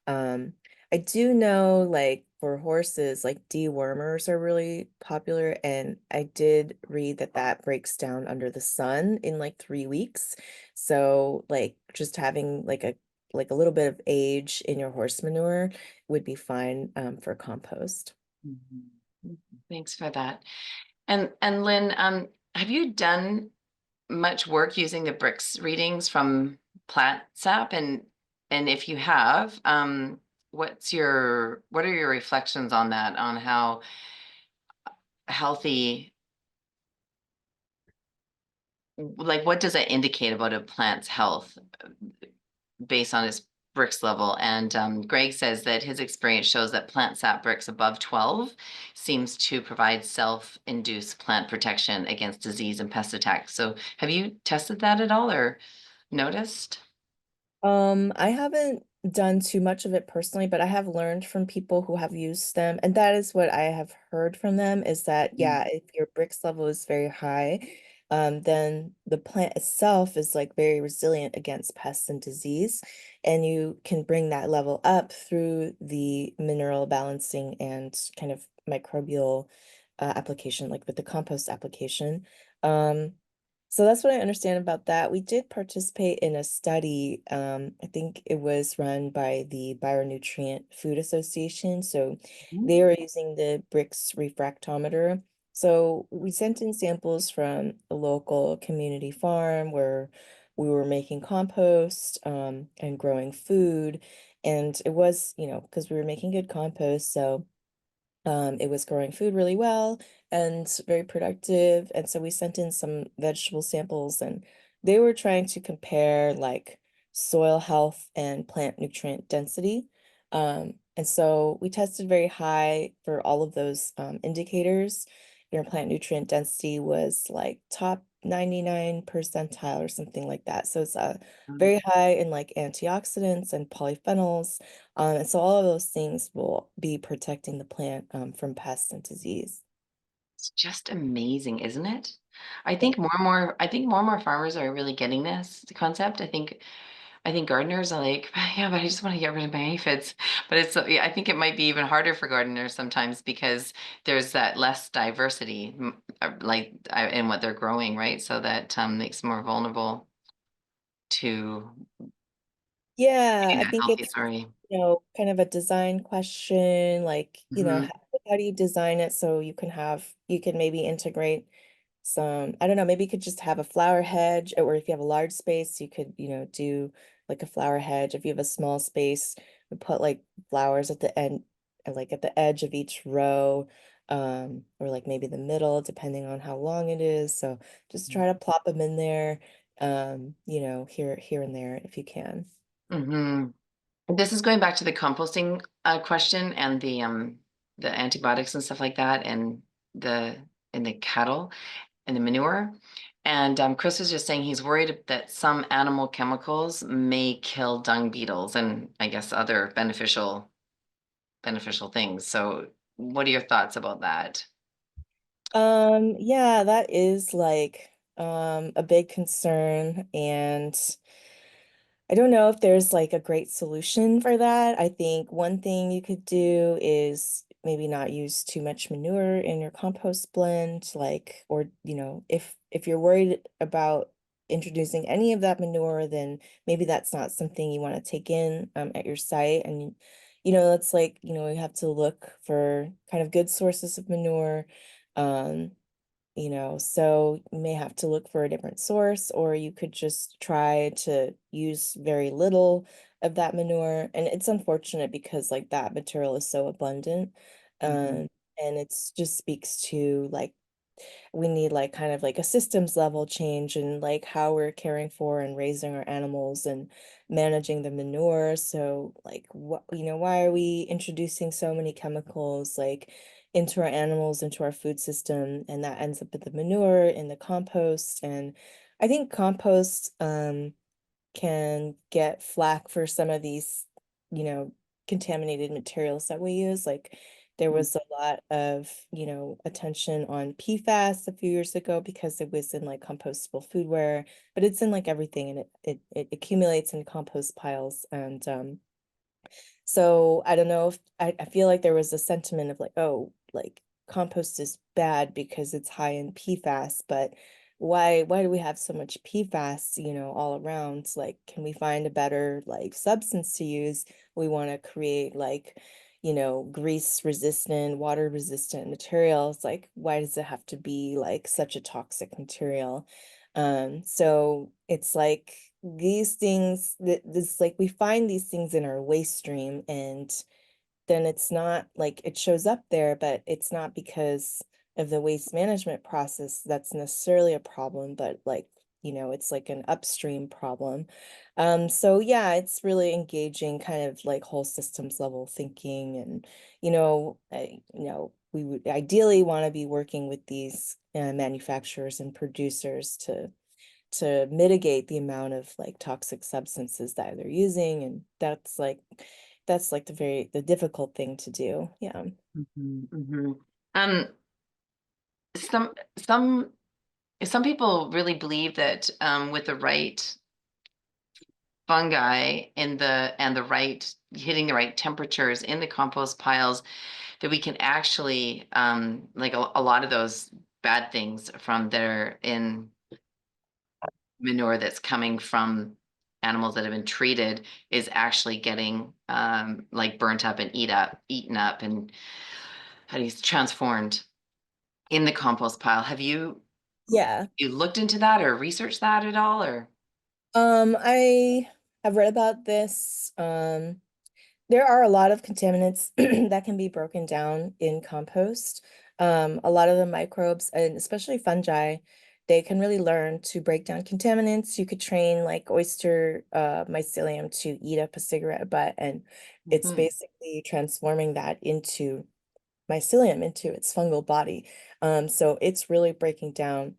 Um, I do know like for horses, like dewormers are really popular, and I did read that that breaks down under the sun in like 3 weeks. So like just having like a little bit of age in your horse manure would be fine for compost. Mhm. Thanks for that. And Lynn, have you done much work using the bricks readings from plant sap? And if you have, what are your reflections on that, on how healthy, like what does that indicate about a plant's health based on its Brix level? And Greg says that his experience shows that plant sap Brix above 12 seems to provide self-induced plant protection against disease and pest attacks. So have you tested that at all or noticed? I haven't done too much of it personally, but I have learned from people who have used them, and that is what I have heard from them is that, Mm. yeah, if your Brix level is very high, then the plant itself is like very resilient against pests and disease, and you can bring that level up through the mineral balancing and kind of microbial application, like with the compost application. Um, so that's what I understand about that. We did participate in a study. I think it was run by the Bionutrient Food Association. So Mhm. they were using the Brix refractometer. So we sent in samples from a local community farm where we were making compost and growing food. And it was, because we were making good compost. So it was growing food really well and very productive. And so we sent in some vegetable samples and they were trying to compare like soil health and plant nutrient density. And so we tested very high for all of those indicators. Your plant nutrient density was like top 99 percentile or something like that. So it's very high in like antioxidants and polyphenols. And so all of those things will be protecting the plant from pests and disease. It's just amazing, isn't it? I Yeah. think more and more farmers are really getting this concept. I think gardeners are like, yeah, but I just want to get rid of my aphids. But yeah, I think it might be even harder for gardeners sometimes because there's that less diversity, in what they're growing, right? So that makes them more vulnerable to Yeah, getting I that think healthy. it's, Sorry. kind of a design question, like, Hmm. how do you design it so you can maybe integrate some, I don't know, maybe you could just have a flower hedge, or if you have a large space, you could, do like a flower hedge. If you have a small space, we put like flowers at the end, like at the edge of each row, or like maybe the middle, depending on how long it is. So just try to plop them in there, here and there if you can. Hmm. This is going back to the composting question and the antibiotics and stuff like that, and the in the cattle and the manure. And Chris was just saying he's worried that some animal chemicals may kill dung beetles and I guess other beneficial things. So, what are your thoughts about that? Yeah, that is like a big concern, and I don't know if there's like a great solution for that. I think one thing you could do is maybe not use too much manure in your compost blend, like, or, if you're worried about introducing any of that manure, then maybe that's not something you want to take in at your site. And, it's like, you have to look for kind of good sources of manure. Um, so you may have to look for a different source, or you could just try to use very little of that manure. And it's unfortunate because like that material is so abundant. Mhm. And it's just speaks to like we need like kind of like a systems level change in like how we're caring for and raising our animals and managing the manure. So like why are we introducing so many chemicals like into our animals, into our food system, and that ends up in the manure, in the compost. And I think compost can get flack for some of these, you know, contaminated materials that we use. Like there was a lot of, attention on PFAS a few years ago because it was in like compostable foodware, but it's in like everything, and it accumulates in compost piles. And so I don't know if I feel like there was a sentiment of like, oh, like compost is bad because it's high in PFAS, but why do we have so much PFAS, all around? Like, can we find a better like substance to use? We want to create like, grease resistant, water resistant materials. Like, why does it have to be like such a toxic material? So it's like these things that this like we find these things in our waste stream, and then it's not like it shows up there, but it's not because of the waste management process that's necessarily a problem, but like, it's like an upstream problem. So yeah, it's really engaging kind of like whole systems level thinking, and we would ideally want to be working with these manufacturers and producers to mitigate the amount of like toxic substances that they're using, and that's like the difficult thing to do. Yeah. Mhm, mhm. Um, some some some people really believe that with the right fungi in the right hitting the right temperatures in the compost piles, that we can actually like a lot of those bad things from there in manure that's coming from animals that have been treated is actually getting like burnt up and eaten up, and how do you transformed in the compost pile. Have Yeah. you looked into that or researched that at all, or? I have read about this. There are a lot of contaminants that can be broken down in compost. A lot of the microbes, and especially fungi, they can really learn to break down contaminants. You could train like oyster mycelium to eat up a cigarette butt, and it's Mhm. basically transforming that into mycelium, into its fungal body. So it's really breaking down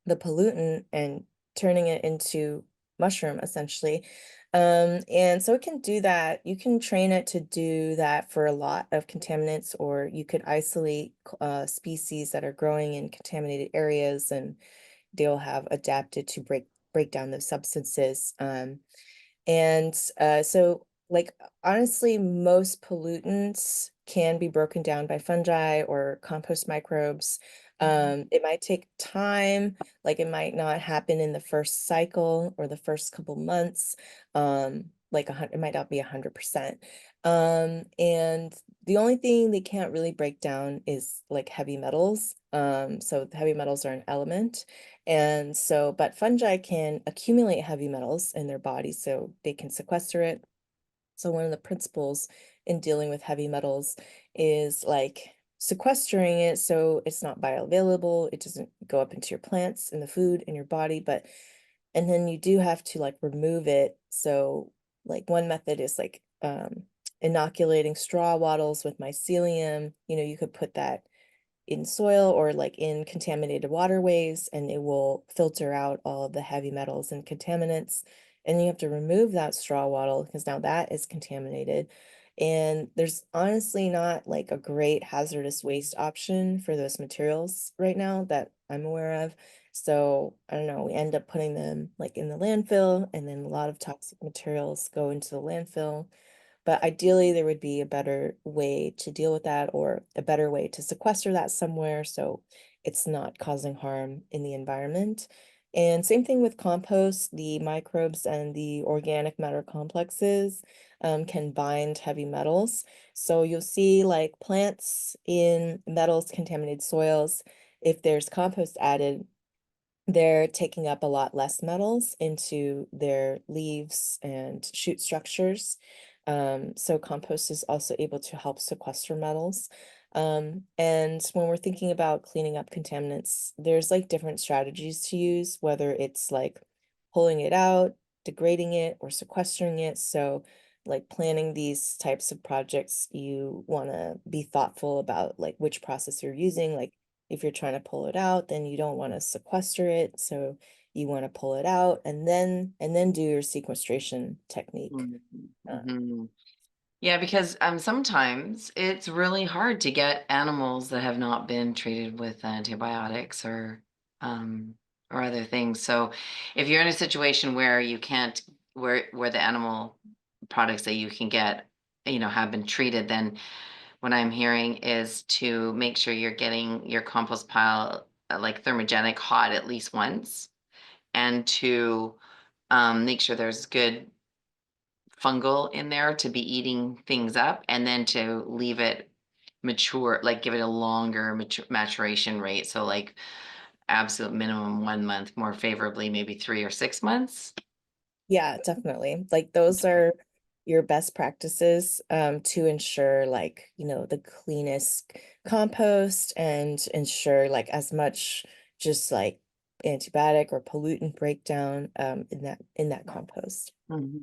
the pollutant and turning it into mushroom essentially. And so it can do that. You can train it to do that for a lot of contaminants, or you could isolate species that are growing in contaminated areas, and they'll have adapted to break down those substances. And like, honestly, most pollutants can be broken down by fungi or compost microbes. Mhm. It might take time, like it might not happen in the first cycle or the first couple months. It might not be 100%. And the only thing they can't really break down is like heavy metals. So the heavy metals are an element. And so, but fungi can accumulate heavy metals in their body, so they can sequester it. So one of the principles in dealing with heavy metals is like sequestering it so it's not bioavailable, it doesn't go up into your plants and the food in your body, but and then you do have to like remove it. So like one method is like inoculating straw wattles with mycelium. You could put that in soil or like in contaminated waterways, and it will filter out all of the heavy metals and contaminants. And you have to remove that straw wattle because now that is contaminated. And there's honestly not like a great hazardous waste option for those materials right now that I'm aware of. So I don't know, we end up putting them like in the landfill, and then a lot of toxic materials go into the landfill. But ideally, there would be a better way to deal with that, or a better way to sequester that somewhere so it's not causing harm in the environment. And same thing with compost, the microbes and the organic matter complexes can bind heavy metals. So you'll see like plants in metals contaminated soils. If there's compost added, they're taking up a lot less metals into their leaves and shoot structures. So compost is also able to help sequester metals. And when we're thinking about cleaning up contaminants, there's like different strategies to use, whether it's like pulling it out, degrading it, or sequestering it. So like planning these types of projects, you want to be thoughtful about like which process you're using. Like if you're trying to pull it out, then you don't want to sequester it. So you want to pull it out and then do your sequestration technique. Mhm, Uh, mhm. Yeah, because sometimes it's really hard to get animals that have not been treated with antibiotics um, or other things. So if you're in a situation where you can't, where the animal products that you can get, have been treated, then what I'm hearing is to make sure you're getting your compost pile like thermogenic hot at least once, and to make sure there's good fungal in there to be eating things up, and then to leave it mature, like give it a longer maturation rate. So like absolute minimum 1 month, more favorably, maybe 3 or 6 months. Yeah, definitely. Like those are your best practices to ensure like, the cleanest compost and ensure like as much just like antibiotic or pollutant breakdown in that compost. Mhm.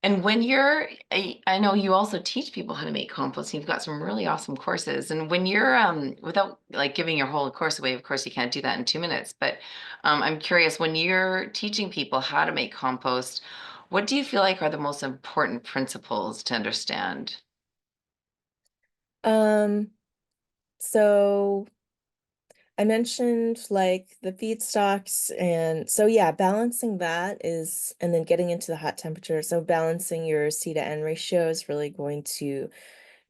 And when you're, I know you also teach people how to make compost. You've got some really awesome courses. And when you're, without like giving your whole course away, of course you can't do that in 2 minutes. But I'm curious, when you're teaching people how to make compost, what do you feel like are the most important principles to understand? Um, so I mentioned like the feedstocks, and so yeah, balancing that is, and then getting into the hot temperature. So balancing your C to N ratio is really going to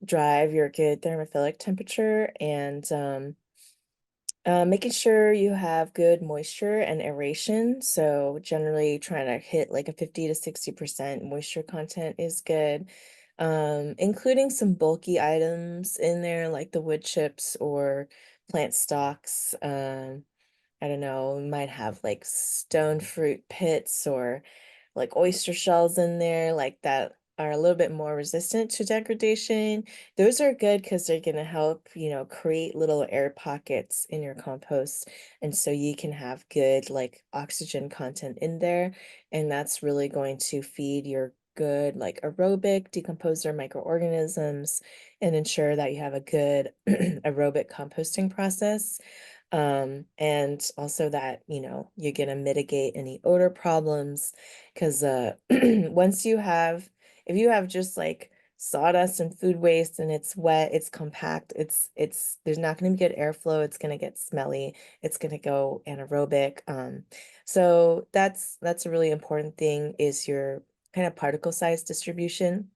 drive your good thermophilic temperature, and making sure you have good moisture and aeration. So generally trying to hit like a 50 to 60% moisture content is good. Including some bulky items in there like the wood chips or plant stalks. I don't know, might have like stone fruit pits or like oyster shells in there, like that are a little bit more resistant to degradation. Those are good because they're going to help, create little air pockets in your compost. And so you can have good like oxygen content in there. And that's really going to feed your good like aerobic decomposer microorganisms and ensure that you have a good aerobic composting process. And also that, you're gonna mitigate any odor problems because once if you have just like sawdust and food waste and it's wet, it's compact, there's not gonna be good airflow, it's gonna get smelly, it's gonna go anaerobic. So that's a really important thing is your kind of particle size distribution.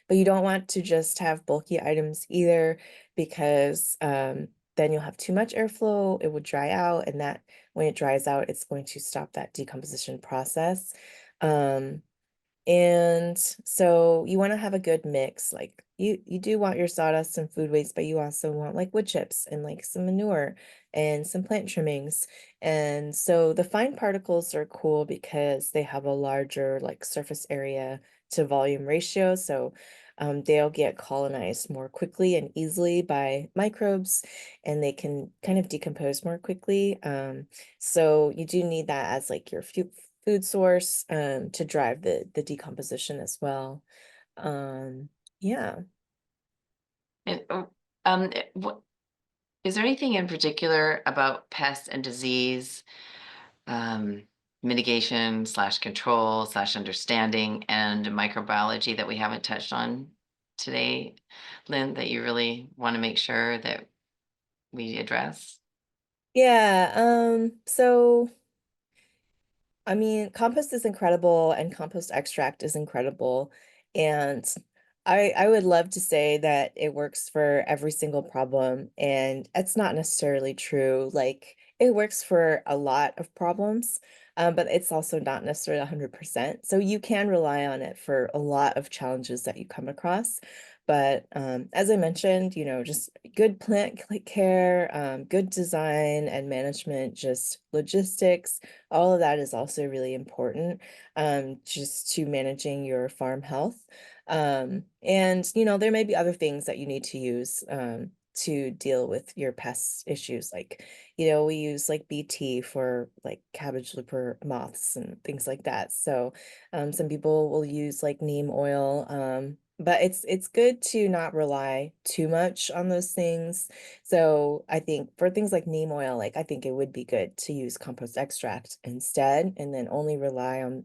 But you don't want to just have bulky items either because then you'll have too much airflow, it would dry out, and that when it dries out, it's going to stop that decomposition process. Um, and so you want to have a good mix. Like you do want your sawdust and food waste, but you also want like wood chips and like some manure and some plant trimmings. And so the fine particles are cool because they have a larger like surface area to volume ratio. So they'll get colonized more quickly and easily by microbes, and they can kind of decompose more quickly. So you do need that as like your food source to drive the decomposition as well. Um, yeah. And what is there anything in particular about pest and disease um, mitigation slash control slash understanding and microbiology that we haven't touched on today, Lynn, that you really want to make sure that we address? Yeah, so I mean, compost is incredible and compost extract is incredible. And I would love to say that it works for every single problem, and it's not necessarily true. Like it works for a lot of problems, but it's also not necessarily 100%. So you can rely on it for a lot of challenges that you come across. But as I mentioned, just good plant care, good design and management, just logistics, all of that is also really important, just to managing your farm health. And, there may be other things that you need to use to deal with your pest issues. Like, we use like BT for like cabbage looper moths and things like that. So some people will use like neem oil. But it's good to not rely too much on those things. So I think for things like neem oil, like I think it would be good to use compost extract instead, and then only rely on,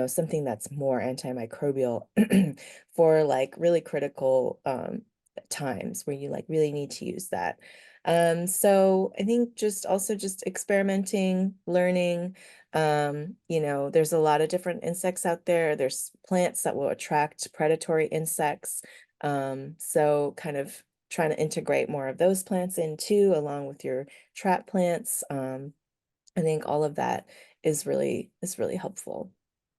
something that's more antimicrobial for like really critical times where you like really need to use that. So I think just also just experimenting, learning. There's a lot of different insects out there. There's plants that will attract predatory insects. So kind of trying to integrate more of those plants in too, along with your trap plants. I think all of that is really helpful.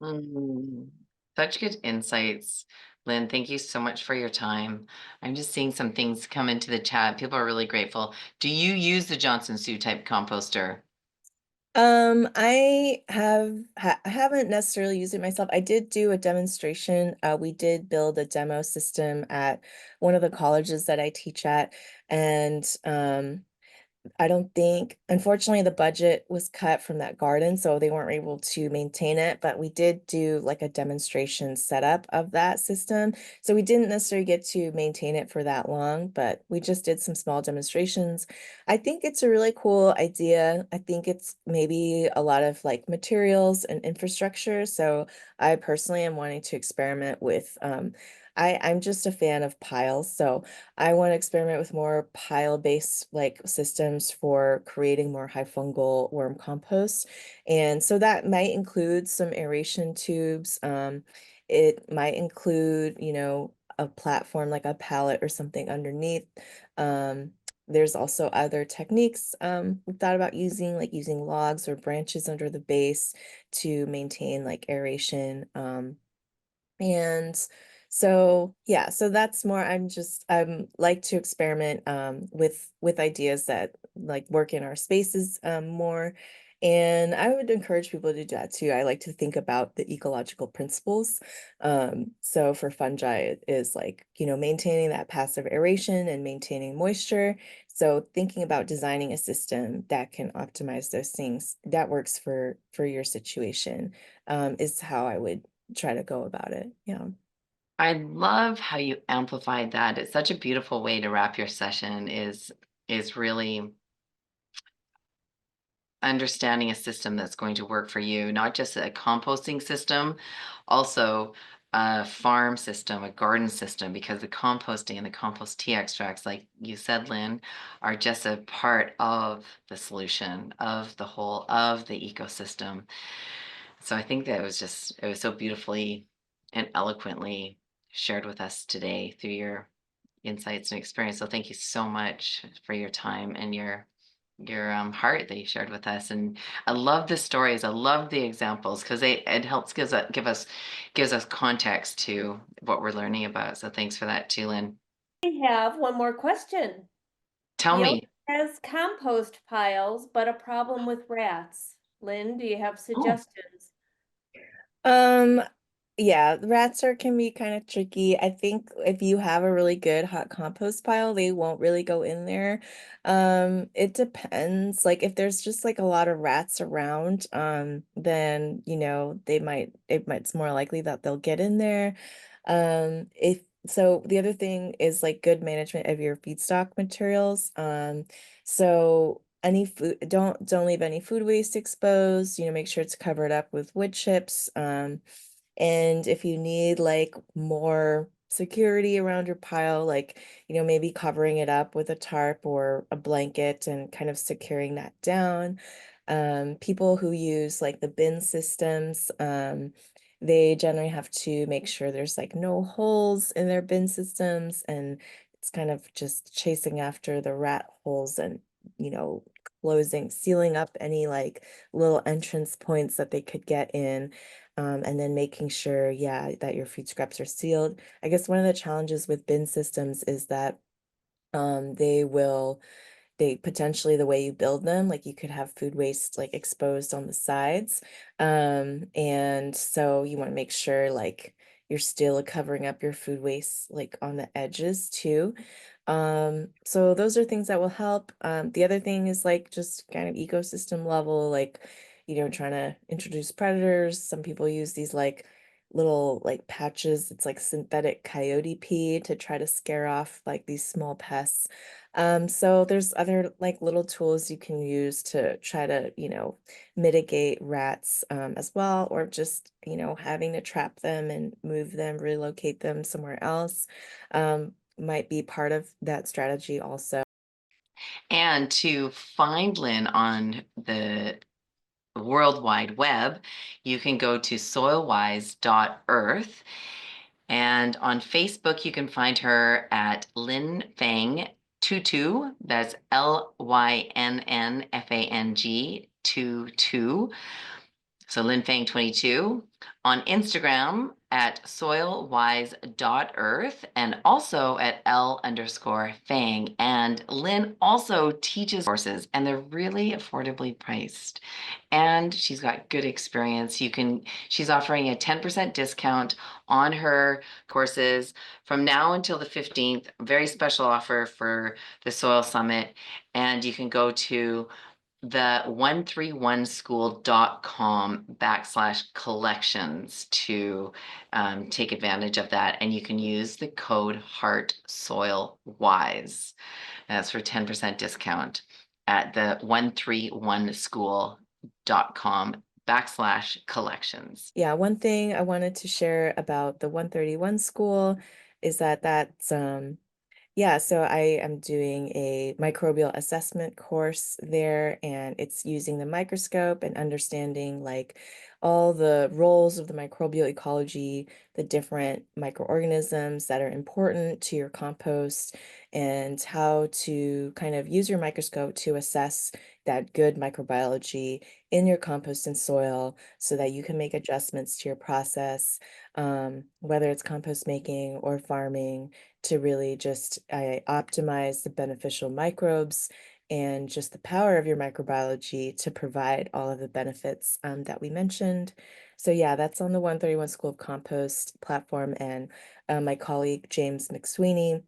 Mm, such good insights, Lynn, thank you so much for your time. I'm just seeing some things come into the chat. People are really grateful. Do you use the Johnson Sioux type composter? I haven't necessarily used it myself. I did do a demonstration. We did build a demo system at one of the colleges that I teach at, and I don't think, unfortunately, the budget was cut from that garden, so they weren't able to maintain it. But we did do like a demonstration setup of that system. So we didn't necessarily get to maintain it for that long, but we just did some small demonstrations. I think it's a really cool idea. I think it's maybe a lot of like materials and infrastructure. So I personally am wanting to experiment with, I'm just a fan of piles. So I want to experiment with more pile-based like systems for creating more high fungal worm compost. And so that might include some aeration tubes. It might include, a platform like a pallet or something underneath. Um, there's also other techniques we thought about using, like using logs or branches under the base to maintain like aeration. And so yeah, so that's more I'm like to experiment with ideas that like work in our spaces more. And I would encourage people to do that too. I like to think about the ecological principles. So for fungi, it is like, maintaining that passive aeration and maintaining moisture. So thinking about designing a system that can optimize those things that works for your situation is how I would try to go about it. Yeah. I love how you amplified that. It's such a beautiful way to wrap your session is really understanding a system that's going to work for you, not just a composting system, also a farm system, a garden system, because the composting and the compost tea extracts, like you said, Lynn, are just a part of the solution of the whole of the ecosystem. So I think that it was so beautifully and eloquently shared with us today through your insights and experience. So thank you so much for your time and your heart that you shared with us. And I love the stories. I love the examples because it helps gives us context to what we're learning about. So thanks for that too, Lynn. I have one more question. Tell The owner me. has compost piles, but a problem with rats. Lynn, do you have Oh, suggestions? Um, yeah, rats are can be kind of tricky. I think if you have a really good hot compost pile, they won't really go in there. It depends. Like if there's just like a lot of rats around, then it's more likely that they'll get in there. If so the other thing is like good management of your feedstock materials. So any food, don't leave any food waste exposed, make sure it's covered up with wood chips. And if you need like more security around your pile, like, maybe covering it up with a tarp or a blanket and kind of securing that down. People who use like the bin systems, they generally have to make sure there's like no holes in their bin systems, and it's kind of just chasing after the rat holes and, you know, sealing up any like little entrance points that they could get in. And then making sure, yeah, that your food scraps are sealed. I guess one of the challenges with bin systems is that they will they potentially the way you build them, like you could have food waste like exposed on the sides. And so you want to make sure like you're still covering up your food waste like on the edges too. So those are things that will help. The other thing is like just kind of ecosystem level, like, trying to introduce predators. Some people use these like little like patches. It's like synthetic coyote pee to try to scare off like these small pests. So there's other like little tools you can use to try to, mitigate rats as well, or just, having to trap them and move them, relocate them somewhere else might be part of that strategy also. and to find Lynn on the World Wide Web, you can go to soilwise.earth. And on Facebook, you can find her at Lynn Fang 22. That's LYNNFANG 22. So Lynn Fang 22. On Instagram, at soilwise.earth and also at L_Fang. And Lynn also teaches courses, and they're really affordably priced. And she's got good experience. She's offering a 10% discount on her courses from now until the 15th. Very special offer for the Soil Summit. And you can go to the 131school.com/collections to take advantage of that. And you can use the code HEARTSOILWISE. That's for 10% discount at the 131school.com/collections. Yeah, one thing I wanted to share about the 131 school is that yeah, so I am doing a microbial assessment course there, and it's using the microscope and understanding like all the roles of the microbial ecology, the different microorganisms that are important to your compost, and how to kind of use your microscope to assess that good microbiology in your compost and soil so that you can make adjustments to your process, whether it's compost making or farming, to really just optimize the beneficial microbes and just the power of your microbiology to provide all of the benefits that we mentioned. So yeah, that's on the 131 School of Compost platform, and my colleague James McSweeney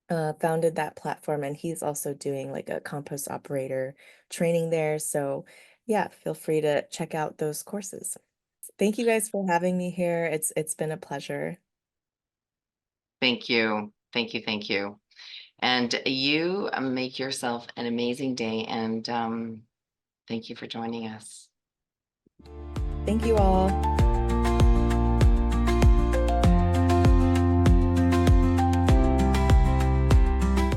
founded that platform, and he's also doing like a compost operator training there. So yeah, feel free to check out those courses. Thank you guys for having me here. It's been a pleasure. Thank you. Thank you. Thank you. And you make yourself an amazing day. And thank you for joining us. Thank you all.